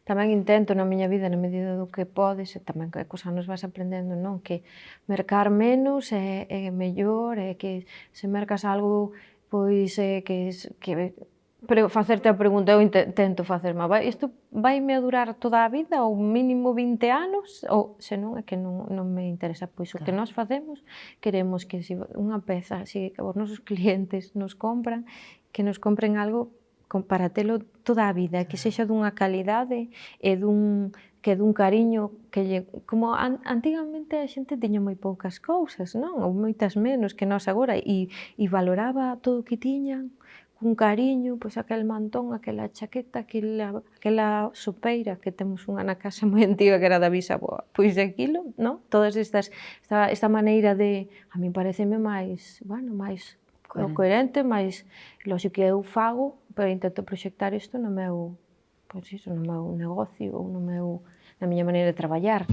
tamén intento na miña vida, na medida do que podes, e tamén que cos anos vas aprendendo, non? Que mercar menos é mellor, e que se mercas algo, pois, pero facerte a pregunta, eu tento facerme, isto vaime a durar toda a vida, ou mínimo 20 anos, ou senón é que non me interesa, pois o que nós facemos, queremos que se unha peza, se os nosos clientes nos compran, que nos compren algo para telo toda a vida, que sexa dunha calidade e dun cariño como antigamente a xente tiña moi poucas cousas, non? Ou moitas menos que nós agora, e valoraba todo o que tiñan cun cariño, pois aquel mantón, aquela chaqueta, aquela sopeira, que temos unha na casa moi antiga que era da bisaboa, pois aquilo, non? Todas esta maneira de, a min pareceme máis, máis coherente, máis lógico que eu fago, pero intento proxectar isto no meu, pois iso, no meu negocio, ou na miña maneira de traballar.